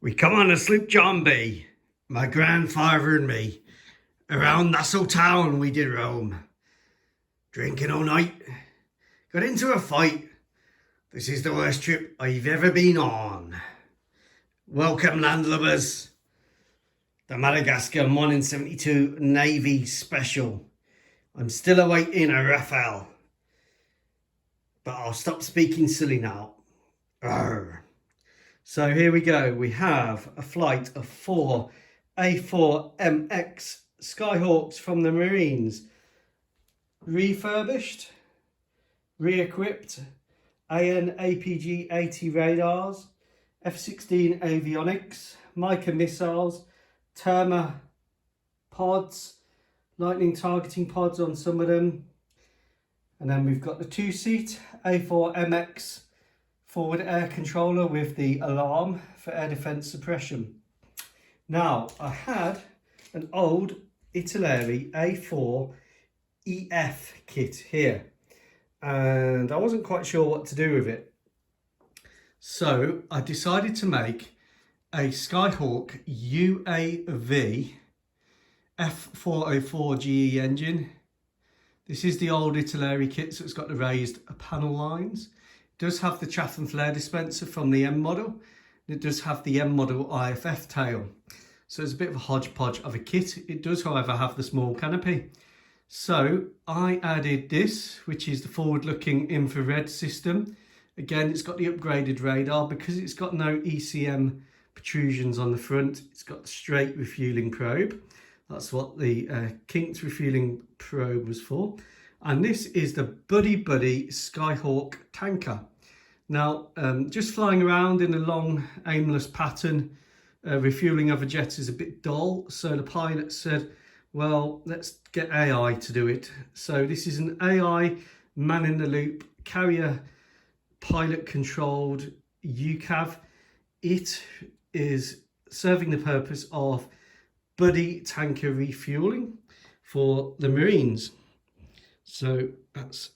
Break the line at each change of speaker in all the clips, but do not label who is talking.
We come on a sloop John B, my grandfather and me. Around Nassau town we did roam, drinking all night, got into a fight. This is the worst trip I've ever been on. Welcome landlubbers. The Madagascar 1 in 72 Navy Special. I'm still awaiting a Rafale. But I'll stop speaking silly now. Arrgh. So here we go. We have a flight of 4 A4MX Skyhawks from the Marines. Refurbished, re-equipped, AN APG-80 radars, F-16 avionics, Mica missiles, Terma pods, lightning targeting pods on some of them. And then we've got the 2-seat A4MX forward air controller with the alarm for air defence suppression. Now, I had an old Italeri A4 EF kit here, and I wasn't quite sure what to do with it. So I decided to make a Skyhawk UAV F404 GE engine. This is the old Italeri kit, so it's got the raised panel lines. It does have the chaff and flare dispenser from the M model. It does have the M model IFF tail. So it's a bit of a hodgepodge of a kit. It does, however, have the small canopy. So I added this, which is the forward-looking infrared system. Again, it's got the upgraded radar because it's got no ECM protrusions on the front. It's got the straight refueling probe. That's what the kinked refueling probe was for. And this is the Buddy Skyhawk tanker. Now, just flying around in a long, aimless pattern, refueling of a jet is a bit dull. So the pilot said, well, let's get AI to do it. So this is an AI man-in-the-loop carrier pilot controlled UCAV. It is serving the purpose of buddy tanker refueling for the Marines. So that's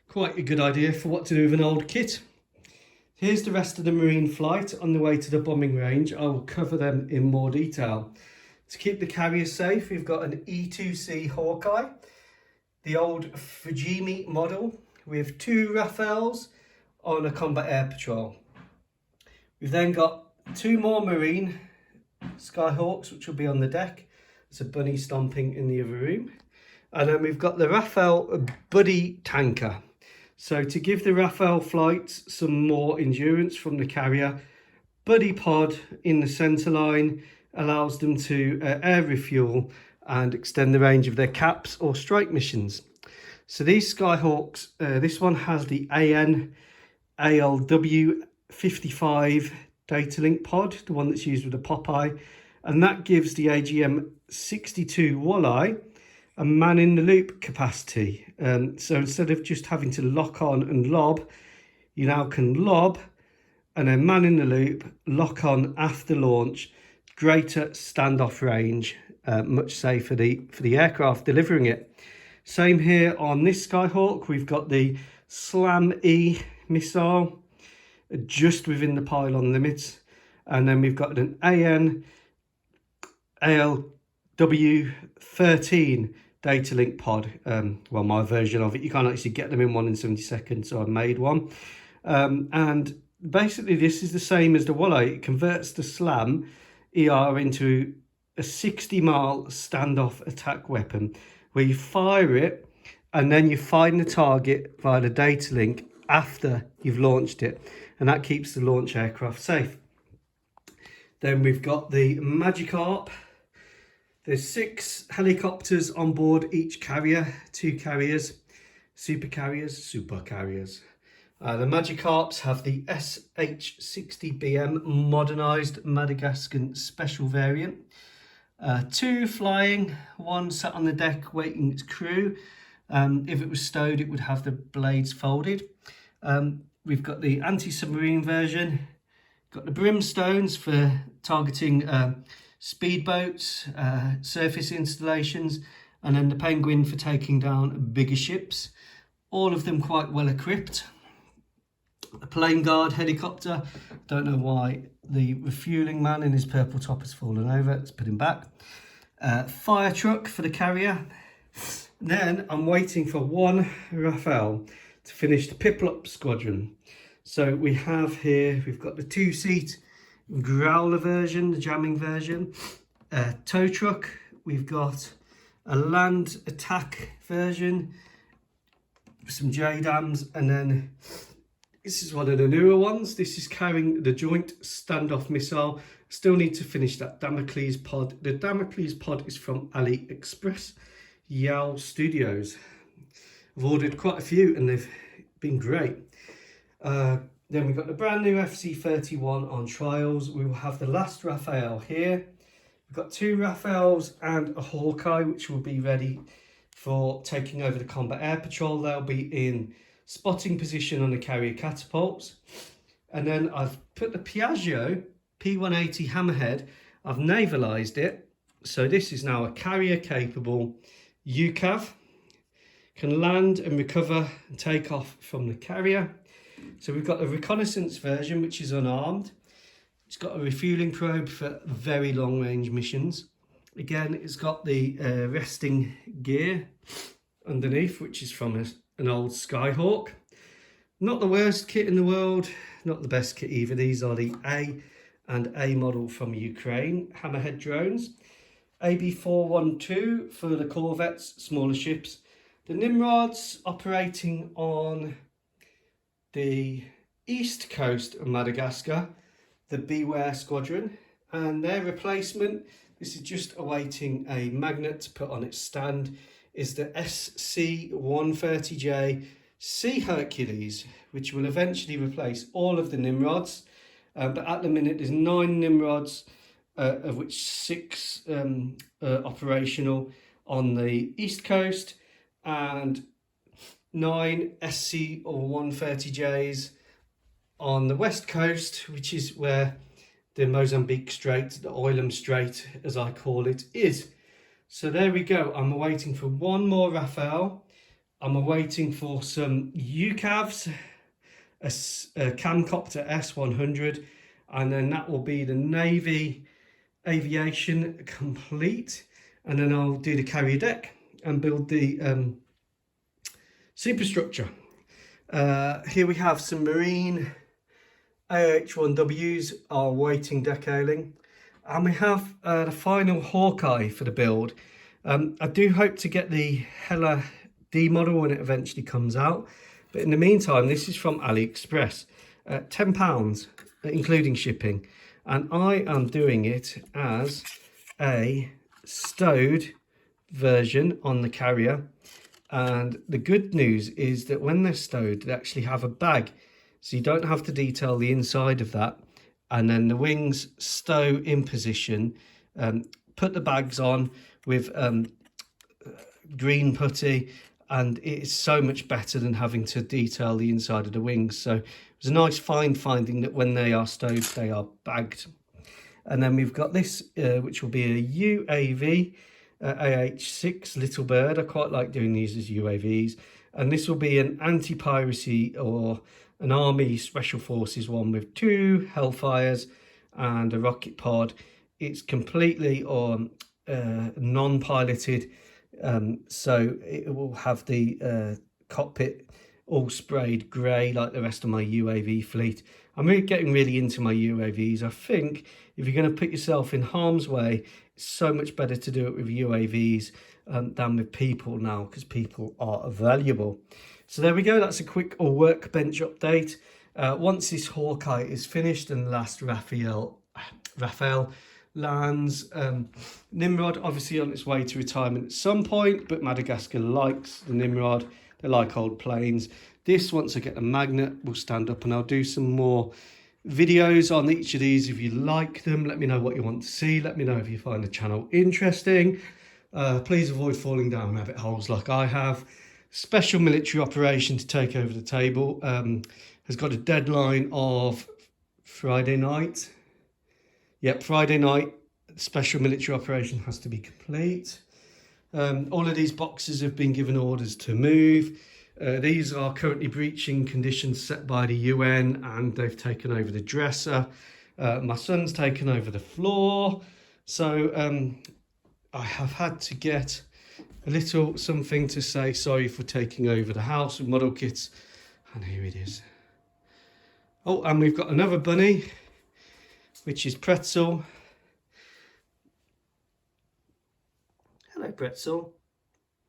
quite a good idea for what to do with an old kit. Here's the rest of the Marine flight on the way to the bombing range. I will cover them in more detail. To keep the carrier safe, we've got an E2C Hawkeye, the old Fujimi model with 2 Rafales on a combat air patrol. We've then got 2 more Marine Skyhawks, which will be on the deck. There's a bunny stomping in the other room. And then we've got the Rafale Buddy tanker. So to give the Rafale flights some more endurance from the carrier, Buddy pod in the centre line allows them to air refuel and extend the range of their caps or strike missions. So these Skyhawks, this one has the AN ALW 55 data link pod, the one that's used with the Popeye, and that gives the AGM 62 Walleye a man-in-the-loop capacity. So instead of just having to lock on and lob, you now can lob and then man-in-the-loop, lock on after launch, greater standoff range, much safer for the aircraft delivering it. Same here on this Skyhawk. We've got the SLAM-E missile just within the pylon limits, and then we've got an AN ALW 13 data link pod. Well, my version of it. You can't actually get them in 1 in 70 seconds, so I made one. And basically this is the same as the Walleye. It converts the SLAM ER into a 60-mile standoff attack weapon where you fire it and then you find the target via the data link after you've launched it, and that keeps the launch aircraft safe. Then we've got the Magikarp. There's 6 helicopters on board each carrier, 2 carriers, super carriers. The Magikarps have the SH-60BM modernised Madagascar special variant. 2 flying, 1 sat on the deck waiting its crew. If it was stowed, it would have the blades folded. We've got the anti-submarine version. Got the Brimstones for targeting speedboats, surface installations, and then the Penguin for taking down bigger ships. All of them quite well equipped. A Plane Guard helicopter, Don't know why the refueling man in his purple top has fallen over. Let's put him back. Fire truck for the carrier. Then I'm waiting for one Raphael to finish the Piplup squadron. So we have here, we've got the 2-seat growler version, the jamming version, tow truck, we've got a land attack version, some JDAMs, and then this is one of the newer ones. This is carrying the joint standoff missile. Still need to finish that Damocles pod. The Damocles pod is from AliExpress, Yao Studios. I've ordered quite a few and they've been great. Then we've got the brand new FC31 on trials. We will have the last Raphael here. We've got 2 Raphaels and a Hawkeye, which will be ready for taking over the combat air patrol. They'll be in spotting position on the carrier catapults. And then I've put the Piaggio P180 Hammerhead. I've navalised it. So this is now a carrier capable UCAV. Can land and recover and take off from the carrier. So we've got a reconnaissance version, which is unarmed. It's got a refueling probe for very long range missions. Again, it's got the resting gear underneath, which is from an old Skyhawk. Not the worst kit in the world, not the best kit either. These are the A and A model from Ukraine Hammerhead drones. AB412 for the corvettes, smaller ships. The Nimrods operating on the east coast of Madagascar, the Beware Squadron, and their replacement, this is just awaiting a magnet to put on its stand, is the SC-130J Sea Hercules, which will eventually replace all of the Nimrods. But at the minute there's 9 Nimrods, of which 6 are operational on the east coast, and 9 SC or 130Js on the west coast, which is where the Mozambique Strait, the Oilem Strait as I call it, is. So there we go. I'm awaiting for one more Raphael. I'm awaiting for some UCAVs, a Camcopter S100, and then that will be the Navy aviation complete. And then I'll do the carrier deck and build the superstructure. Here we have some Marine AH-1Ws, our waiting decaling, and we have the final Hawkeye for the build. I do hope to get the Hella D model when it eventually comes out, but in the meantime this is from AliExpress, £10 including shipping, and I am doing it as a stowed version on the carrier. And the good news is that when they're stowed, they actually have a bag, so you don't have to detail the inside of that. And then the wings stow in position, put the bags on with green putty, and it is so much better than having to detail the inside of the wings. So it was a nice finding that when they are stowed, they are bagged. And then we've got this, which will be a UAV, AH6 Little Bird. I quite like doing these as UAVs. And this will be an anti-piracy or an army special forces one with 2 Hellfires and a rocket pod. It's completely non-piloted, so it will have the cockpit all sprayed grey like the rest of my UAV fleet. I'm getting really into my UAVs. I think if you're going to put yourself in harm's way, it's so much better to do it with UAVs than with people now, because people are valuable. So there we go. That's a quick Workbench update. Once this Hawkeye is finished and the last Raphael lands, Nimrod obviously on its way to retirement at some point, but Madagascar likes the Nimrod. They like old planes. This, once I get the magnet, will stand up, and I'll do some more videos on each of these. If you like them, let me know what you want to see. Let me know if you find the channel interesting. Please avoid falling down rabbit holes like I have. Special military operation to take over the table has got a deadline of Friday night. Yep, Friday night. Special military operation has to be complete. All of these boxes have been given orders to move. These are currently breaching conditions set by the UN, and they've taken over the dresser. My son's taken over the floor. So I have had to get a little something to say sorry for taking over the house with model kits. And here it is. Oh, and we've got another bunny, which is Pretzel. Hello, Pretzel.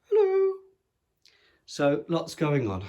Hello. So lots going on.